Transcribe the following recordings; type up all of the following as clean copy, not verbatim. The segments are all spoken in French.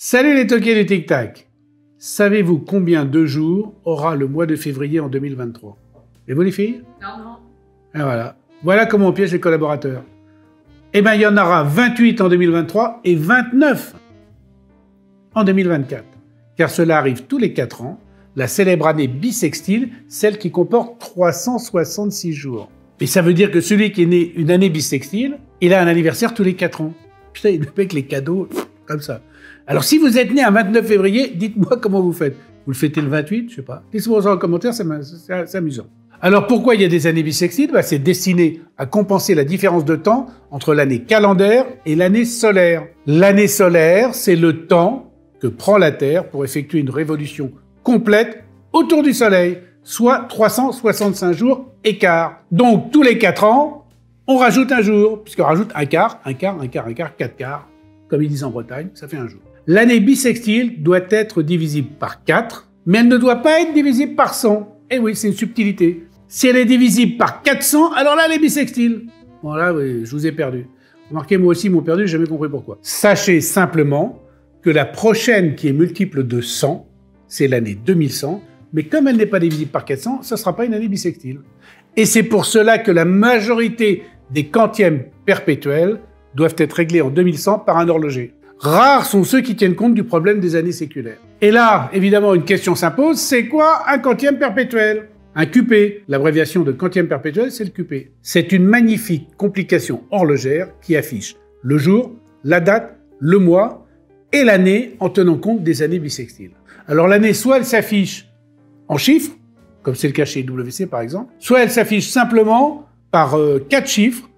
Salut les toqués du tic-tac. Savez-vous combien de jours aura le mois de février en 2023? Et vous les filles? Non. Et voilà. Voilà comment on piège les collaborateurs. Eh bien, il y en aura 28 en 2023 et 29 en 2024. Car cela arrive tous les 4 ans, la célèbre année bissextile, celle qui comporte 366 jours. Et ça veut dire que celui qui est né une année bissextile, il a un anniversaire tous les 4 ans. Putain, il me fait les cadeaux comme ça. Alors, si vous êtes né un 29 février, dites-moi comment vous faites. Vous le fêtez le 28, je sais pas. Dites-moi ça en commentaire, c'est amusant. Alors, pourquoi il y a des années bissextiles? C'est destiné à compenser la différence de temps entre l'année calendaire et l'année solaire. L'année solaire, c'est le temps que prend la Terre pour effectuer une révolution complète autour du Soleil, soit 365 jours et quart. Donc, tous les 4 ans, on rajoute un jour, puisqu'on rajoute un quart, 4 quarts, comme ils disent en Bretagne, ça fait un jour. L'année bissextile doit être divisible par 4, mais elle ne doit pas être divisible par 100. Eh oui, c'est une subtilité. Si elle est divisible par 400, alors là, elle est bissextile. Bon, là, oui, je vous ai perdu. Remarquez, moi aussi, ils m'ont perdu, j'ai jamais compris pourquoi. Sachez simplement que la prochaine qui est multiple de 100, c'est l'année 2100, mais comme elle n'est pas divisible par 400, ça ne sera pas une année bissextile. Et c'est pour cela que la majorité des quantièmes perpétuels doivent être réglés en 2100 par un horloger. Rares sont ceux qui tiennent compte du problème des années séculaires. Et là, évidemment, une question s'impose, c'est quoi un quantième perpétuel? Un QP, l'abréviation de quantième perpétuel, c'est le QP. C'est une magnifique complication horlogère qui affiche le jour, la date, le mois et l'année en tenant compte des années bissextiles. Alors l'année, soit elle s'affiche en chiffres, comme c'est le cas chez IWC par exemple, soit elle s'affiche simplement par 4 chiffres,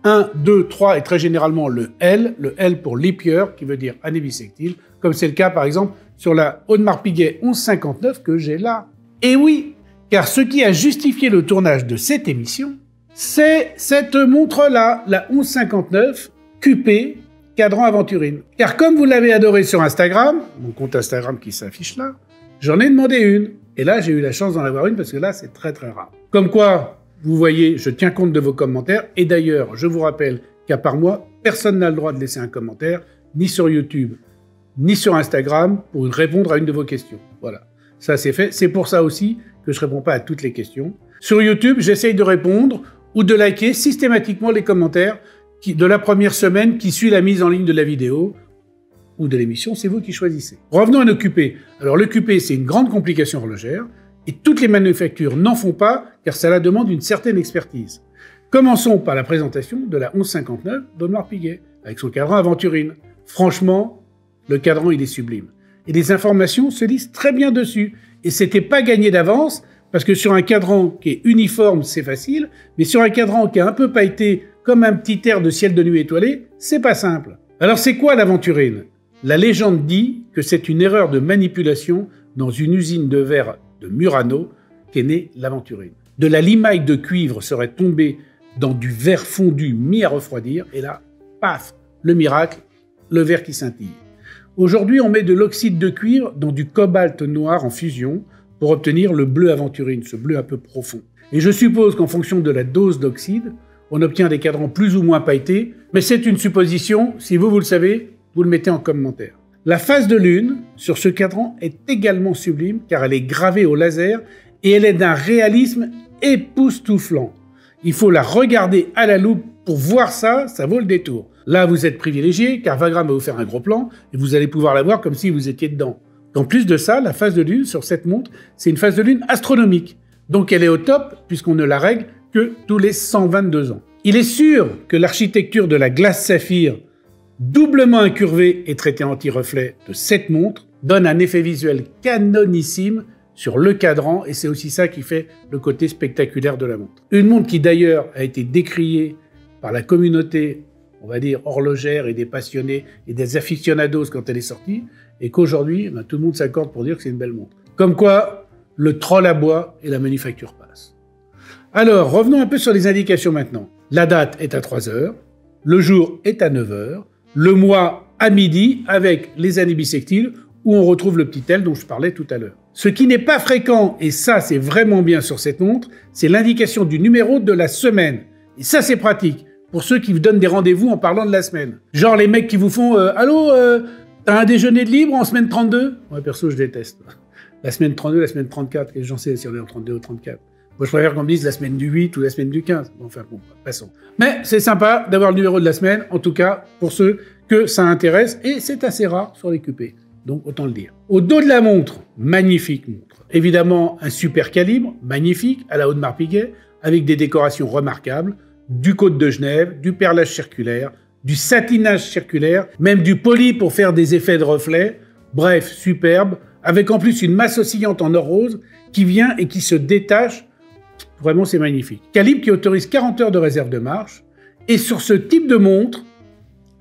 1, 2, 3 et très généralement le L pour leap year, qui veut dire année bissextile, comme c'est le cas par exemple sur la Audemars Piguet 1159 que j'ai là. Et oui, car ce qui a justifié le tournage de cette émission, c'est cette montre-là, la 1159 QP cadran aventurine. Car comme vous l'avez adoré sur Instagram, mon compte Instagram qui s'affiche là, j'en ai demandé une. Et là, j'ai eu la chance d'en avoir une parce que là, c'est très très rare. Comme quoi, vous voyez, je tiens compte de vos commentaires. Et d'ailleurs, je vous rappelle qu'à part moi, personne n'a le droit de laisser un commentaire, ni sur YouTube, ni sur Instagram, pour répondre à une de vos questions. Voilà, ça c'est fait. C'est pour ça aussi que je ne réponds pas à toutes les questions. Sur YouTube, j'essaye de répondre ou de liker systématiquement les commentaires de la première semaine qui suit la mise en ligne de la vidéo ou de l'émission, c'est vous qui choisissez. Revenons à nos QP. Alors le QP, c'est une grande complication horlogère, et toutes les manufactures n'en font pas, car cela demande une certaine expertise. Commençons par la présentation de la 1159 d'Audemars Piguet, avec son cadran aventurine. Franchement, le cadran, il est sublime. Et les informations se lisent très bien dessus. Et c'était pas gagné d'avance, parce que sur un cadran qui est uniforme, c'est facile, mais sur un cadran qui est un peu pailleté, comme un petit air de ciel de nuit étoilé, c'est pas simple. Alors c'est quoi l'aventurine? La légende dit que c'est une erreur de manipulation dans une usine de verre de Murano qu'est née l'aventurine. De la limaille de cuivre serait tombée dans du verre fondu mis à refroidir, et là, paf, le miracle, le verre qui scintille. Aujourd'hui, on met de l'oxyde de cuivre dans du cobalt noir en fusion pour obtenir le bleu aventurine, ce bleu un peu profond. Et je suppose qu'en fonction de la dose d'oxyde, on obtient des cadrans plus ou moins pailletés, mais c'est une supposition, si vous le savez, vous le mettez en commentaire. La phase de lune sur ce cadran est également sublime car elle est gravée au laser et elle est d'un réalisme époustouflant. Il faut la regarder à la loupe pour voir ça, ça vaut le détour. Là, vous êtes privilégié car Vagram va vous faire un gros plan et vous allez pouvoir la voir comme si vous étiez dedans. En plus de ça, la phase de lune sur cette montre, c'est une phase de lune astronomique. Donc elle est au top puisqu'on ne la règle que tous les 122 ans. Il est sûr que l'architecture de la glace saphir doublement incurvée et traitée anti-reflet de cette montre donne un effet visuel canonissime sur le cadran et c'est aussi ça qui fait le côté spectaculaire de la montre. Une montre qui d'ailleurs a été décriée par la communauté, on va dire, horlogère et des passionnés et des aficionados quand elle est sortie et qu'aujourd'hui, tout le monde s'accorde pour dire que c'est une belle montre. Comme quoi, le troll aboie et la manufacture passe. Alors, revenons un peu sur les indications maintenant. La date est à 3 heures, le jour est à 9 heures, le mois à midi avec les années bissextiles où on retrouve le petit L dont je parlais tout à l'heure. Ce qui n'est pas fréquent, et ça c'est vraiment bien sur cette montre, c'est l'indication du numéro de la semaine. Et ça c'est pratique pour ceux qui vous donnent des rendez-vous en parlant de la semaine. Genre les mecs qui vous font « Allô, T'as un déjeuner de libre en semaine 32? Moi, perso, je déteste. La semaine 32, la semaine 34, et j'en sais si on est en 32 ou 34. Moi, je préfère qu'on me dise la semaine du 8 ou la semaine du 15. Bon, enfin, bon, passons. Mais c'est sympa d'avoir le numéro de la semaine, en tout cas, pour ceux que ça intéresse, et c'est assez rare sur les QP. Donc, autant le dire. Au dos de la montre, magnifique montre. Évidemment, un super calibre, magnifique, à la Audemars Piguet, avec des décorations remarquables, du Côte de Genève, du perlage circulaire, du satinage circulaire, même du poli pour faire des effets de reflet. Bref, superbe, avec en plus une masse oscillante en or rose qui vient et qui se détache. Vraiment, c'est magnifique. Calibre qui autorise 40 heures de réserve de marche. Et sur ce type de montre,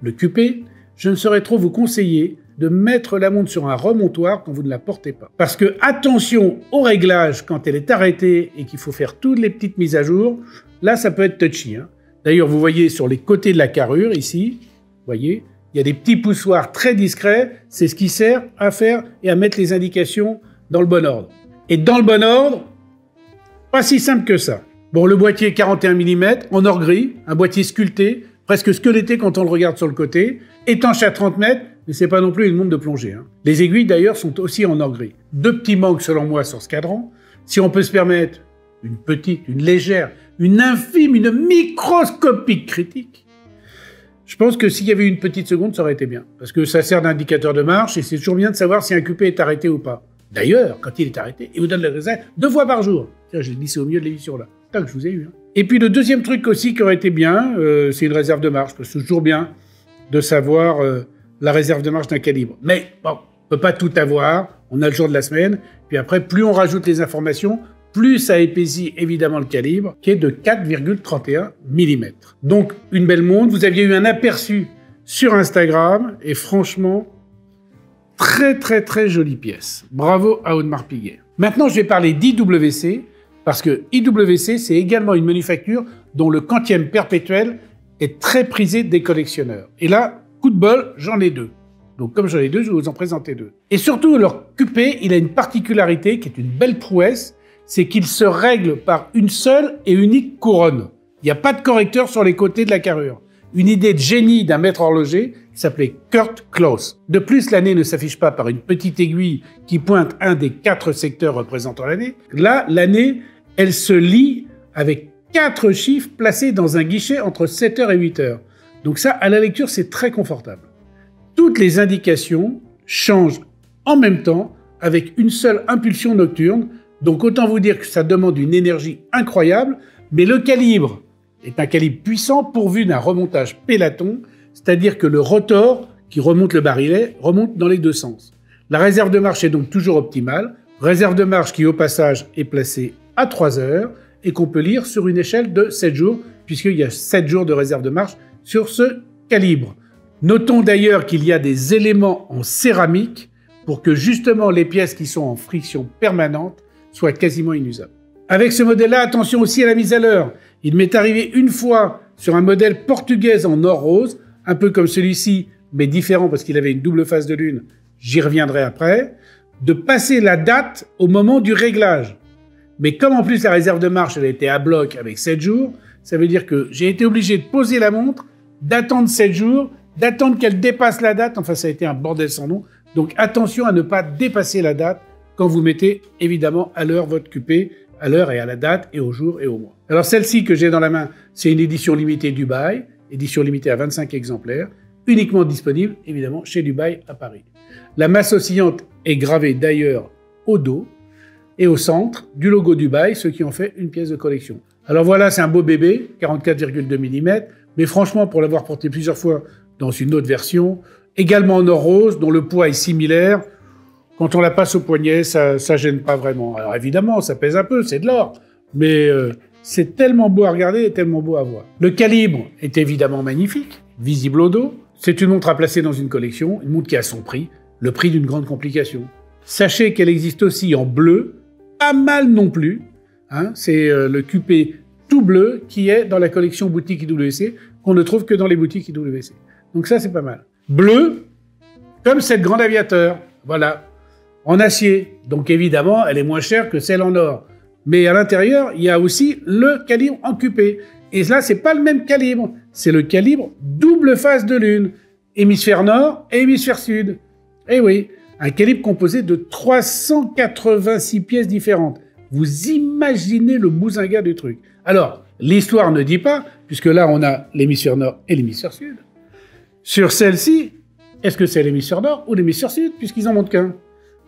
le QP, je ne saurais trop vous conseiller de mettre la montre sur un remontoir quand vous ne la portez pas. Parce que attention au réglage quand elle est arrêtée et qu'il faut faire toutes les petites mises à jour, là ça peut être touchy. D'ailleurs, vous voyez sur les côtés de la carrure ici, vous voyez, il y a des petits poussoirs très discrets, c'est ce qui sert à faire et à mettre les indications dans le bon ordre. Et dans le bon ordre, pas si simple que ça. Bon, le boîtier 41 mm en or gris, un boîtier sculpté, presque squeletté quand on le regarde sur le côté, étanche à 30 mètres, mais c'est pas non plus une montre de plongée. Les aiguilles d'ailleurs sont aussi en or gris. Deux petits manques selon moi sur ce cadran. Si on peut se permettre une petite, une légère, une infime, une microscopique critique, je pense que s'il y avait une petite seconde, ça aurait été bien. Parce que ça sert d'indicateur de marche et c'est toujours bien de savoir si un QP est arrêté ou pas. D'ailleurs, quand il est arrêté, il vous donne le réserve 2 fois par jour. Tiens, je l'ai glissé au milieu de l'émission là. Putain, que je vous ai eu. Et puis le deuxième truc aussi qui aurait été bien, c'est une réserve de marche. Parce que c'est toujours bien de savoir la réserve de marche d'un calibre. Mais bon, on peut pas tout avoir. On a le jour de la semaine. Puis après, plus on rajoute les informations, plus ça épaissit évidemment le calibre, qui est de 4,31 mm. Donc, une belle montre. Vous aviez eu un aperçu sur Instagram, et franchement, très très très jolie pièce. Bravo à Audemars Piguet. Maintenant, je vais parler d'IWC, parce que IWC, c'est également une manufacture dont le quantième perpétuel est très prisé des collectionneurs. Et là, coup de bol, j'en ai 2. Donc, comme j'en ai 2, je vais vous en présenter 2. Et surtout, leur QP, il a une particularité qui est une belle prouesse, c'est qu'il se règle par une seule et unique couronne. Il n'y a pas de correcteur sur les côtés de la carrure. Une idée de génie d'un maître horloger qui s'appelait Kurt Klaus. De plus, l'année ne s'affiche pas par une petite aiguille qui pointe un des 4 secteurs représentant l'année. Là, l'année, elle se lit avec 4 chiffres placés dans un guichet entre 7h et 8h. Donc ça, à la lecture, c'est très confortable. Toutes les indications changent en même temps avec une seule impulsion nocturne. Donc autant vous dire que ça demande une énergie incroyable, mais le calibre est un calibre puissant pourvu d'un remontage pélaton, c'est-à-dire que le rotor qui remonte le barillet remonte dans les deux sens. La réserve de marche est donc toujours optimale, réserve de marche qui au passage est placée à 3 heures et qu'on peut lire sur une échelle de 7 jours, puisqu'il y a 7 jours de réserve de marche sur ce calibre. Notons d'ailleurs qu'il y a des éléments en céramique pour que justement les pièces qui sont en friction permanente soient quasiment inusables. Avec ce modèle-là, attention aussi à la mise à l'heure. Il m'est arrivé une fois sur un modèle portugais en or rose, un peu comme celui-ci, mais différent parce qu'il avait une double face de lune, j'y reviendrai après, de passer la date au moment du réglage. Mais comme en plus la réserve de marche elle était à bloc avec 7 jours, ça veut dire que j'ai été obligé de poser la montre, d'attendre 7 jours, d'attendre qu'elle dépasse la date, enfin ça a été un bordel sans nom. Donc attention à ne pas dépasser la date quand vous mettez évidemment à l'heure votre QP, à l'heure et à la date et au jour et au mois. Alors celle-ci que j'ai dans la main, c'est une édition limitée Dubaï, édition limitée à 25 exemplaires, uniquement disponible évidemment chez Dubaï à Paris. La masse oscillante est gravée d'ailleurs au dos et au centre du logo Dubaï, ce qui en fait une pièce de collection. Alors voilà, c'est un beau bébé, 44,2 mm, mais franchement pour l'avoir porté plusieurs fois dans une autre version, également en or rose, dont le poids est similaire, quand on la passe au poignet, ça gêne pas vraiment. Alors évidemment, ça pèse un peu, c'est de l'or, mais c'est tellement beau à regarder et tellement beau à voir. Le calibre est évidemment magnifique, visible au dos. C'est une montre à placer dans une collection, une montre qui a son prix, le prix d'une grande complication. Sachez qu'elle existe aussi en bleu, pas mal non plus. C'est le QP tout bleu qui est dans la collection boutique IWC, qu'on ne trouve que dans les boutiques IWC. Donc ça, c'est pas mal. Bleu, comme cette grande aviateur, voilà. En acier, donc évidemment, elle est moins chère que celle en or. Mais à l'intérieur, il y a aussi le calibre en QP. Et là, c'est pas le même calibre. C'est le calibre double face de lune. Hémisphère nord et hémisphère sud. Eh oui, un calibre composé de 386 pièces différentes. Vous imaginez le bousinga du truc. Alors, l'histoire ne dit pas, puisque là on a l'hémisphère nord et l'hémisphère sud. Sur celle-ci, est-ce que c'est l'hémisphère nord ou l'hémisphère sud, puisqu'ils en montent qu'un?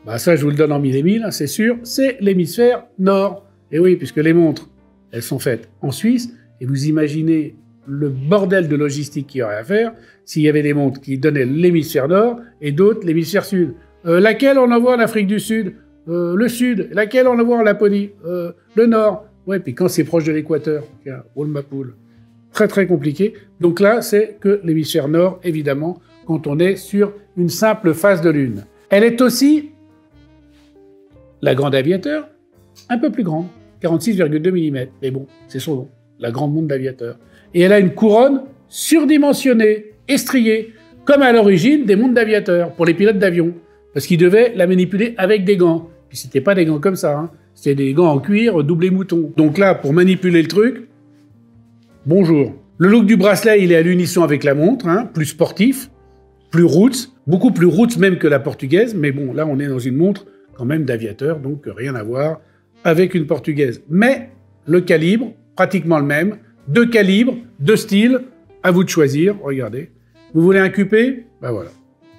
Bah ça, je vous le donne en mille et mille, hein, c'est sûr, c'est l'hémisphère nord. Et oui, puisque les montres, elles sont faites en Suisse, et vous imaginez le bordel de logistique qu'il y aurait à faire s'il y avait des montres qui donnaient l'hémisphère nord et d'autres l'hémisphère sud. Laquelle on envoie en Afrique du Sud? Le sud. Laquelle on envoie en Laponie? Le nord. Ouais, puis quand c'est proche de l'équateur, tiens, roule ma poule. Très très compliqué. Donc là, c'est que l'hémisphère nord, évidemment, quand on est sur une simple phase de lune. Elle est aussi la grande aviateur, un peu plus grande, 46,2 mm. Mais bon, c'est son nom, la grande montre d'aviateur. Et elle a une couronne surdimensionnée, estriée, comme à l'origine des montres d'aviateur, pour les pilotes d'avion. Parce qu'ils devaient la manipuler avec des gants. Puis c'était pas des gants comme ça, hein. C'était des gants en cuir doublés mouton. Donc là, pour manipuler le truc, bonjour. Le look du bracelet, il est à l'unisson avec la montre, hein, plus sportif, plus roots, beaucoup plus roots même que la portugaise. Mais bon, là, on est dans une montre quand même d'aviateur, donc rien à voir avec une portugaise. Mais le calibre, pratiquement le même. Deux calibres, deux styles, à vous de choisir. Regardez. Vous voulez un QP? Ben voilà.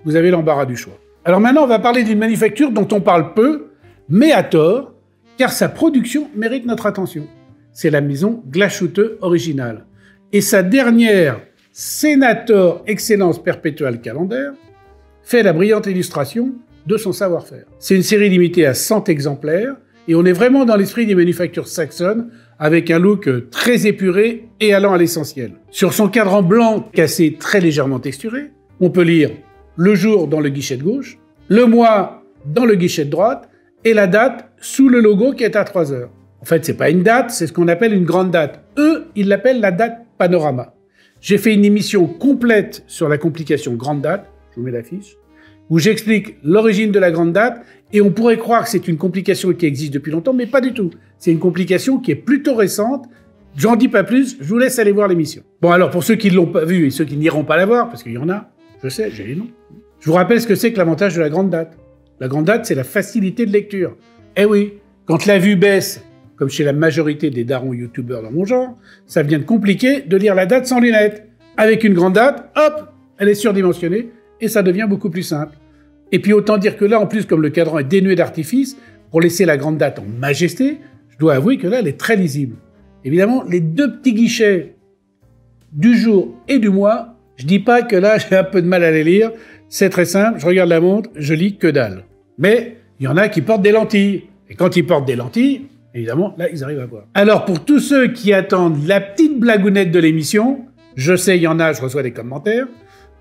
Vous avez l'embarras du choix. Alors maintenant, on va parler d'une manufacture dont on parle peu, mais à tort, car sa production mérite notre attention. C'est la maison Glashütte Original. Et sa dernière Senator Excellence Perpetual Calendar fait la brillante illustration de son savoir-faire. C'est une série limitée à 100 exemplaires, et on est vraiment dans l'esprit des manufactures saxonnes, avec un look très épuré et allant à l'essentiel. Sur son cadran blanc cassé très légèrement texturé, on peut lire le jour dans le guichet de gauche, le mois dans le guichet de droite, et la date sous le logo qui est à 3 heures. En fait, c'est pas une date, c'est ce qu'on appelle une grande date. Eux, ils l'appellent la date panorama. J'ai fait une émission complète sur la complication grande date, je vous mets l'affiche, où j'explique l'origine de la grande date, et on pourrait croire que c'est une complication qui existe depuis longtemps, mais pas du tout. C'est une complication qui est plutôt récente. J'en dis pas plus, je vous laisse aller voir l'émission. Bon, alors, pour ceux qui ne l'ont pas vue et ceux qui n'iront pas la voir, parce qu'il y en a, je sais, j'ai les noms, je vous rappelle ce que c'est que l'avantage de la grande date. La grande date, c'est la facilité de lecture. Eh oui, quand la vue baisse, comme chez la majorité des darons youtubeurs dans mon genre, ça devient compliqué de lire la date sans lunettes. Avec une grande date, hop, elle est surdimensionnée, et ça devient beaucoup plus simple. Et puis autant dire que là, en plus, comme le cadran est dénué d'artifice, pour laisser la grande date en majesté, je dois avouer que là, elle est très lisible. Évidemment, les deux petits guichets du jour et du mois, je dis pas que là, j'ai un peu de mal à les lire, c'est très simple, je regarde la montre, je lis que dalle. Mais il y en a qui portent des lentilles, et quand ils portent des lentilles, évidemment, là, ils arrivent à voir. Alors, pour tous ceux qui attendent la petite blagounette de l'émission, je sais, il y en a, je reçois des commentaires,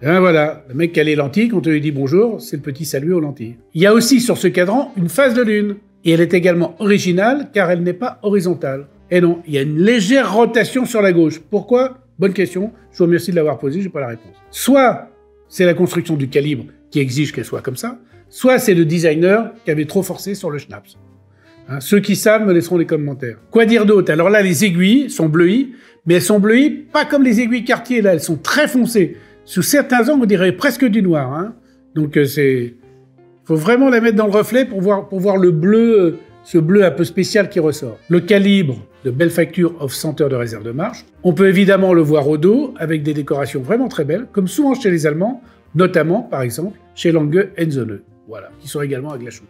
et ben voilà, le mec qui a les lentilles, quand on lui dit bonjour, c'est le petit salut aux lentilles. Il y a aussi sur ce cadran une phase de lune, et elle est également originale, car elle n'est pas horizontale. Et non, il y a une légère rotation sur la gauche. Pourquoi? Bonne question, je vous remercie de l'avoir posée, j'ai pas la réponse. Soit c'est la construction du calibre qui exige qu'elle soit comme ça, soit c'est le designer qui avait trop forcé sur le schnapps. Hein, ceux qui savent me laisseront les commentaires. Quoi dire d'autre? Alors là, les aiguilles sont bleuies, mais elles sont bleuies pas comme les aiguilles Cartier, là, elles sont très foncées. Sous certains angles, on dirait presque du noir. Hein. Donc faut vraiment la mettre dans le reflet pour voir le bleu, ce bleu un peu spécial qui ressort. Le calibre de belle facture offre 100 heures de réserve de marche. On peut évidemment le voir au dos, avec des décorations vraiment très belles, comme souvent chez les Allemands, notamment, par exemple, chez Lange & Söhne, voilà, qui sont également à Glashütte.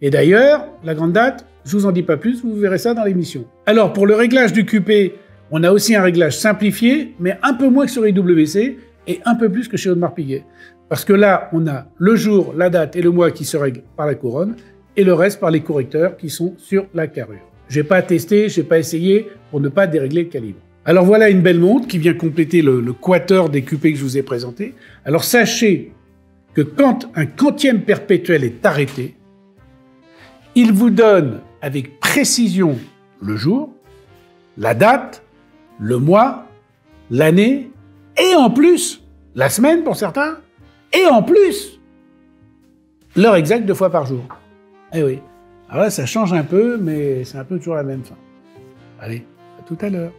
Et d'ailleurs, la grande date, je vous en dis pas plus, vous verrez ça dans l'émission. Alors, pour le réglage du QP, on a aussi un réglage simplifié, mais un peu moins que sur IWC, et un peu plus que chez Audemars Piguet. Parce que là, on a le jour, la date et le mois qui se règlent par la couronne, et le reste par les correcteurs qui sont sur la carrure. J'ai pas testé, j'ai pas essayé pour ne pas dérégler le calibre. Alors voilà une belle montre qui vient compléter le quator des QP que je vous ai présenté. Alors sachez que quand un quantième perpétuel est arrêté, il vous donne avec précision le jour, la date, le mois, l'année, et en plus, la semaine pour certains, et en plus, l'heure exacte 2 fois par jour. Eh oui. Alors là, ça change un peu, mais c'est un peu toujours la même fin. Allez, à tout à l'heure.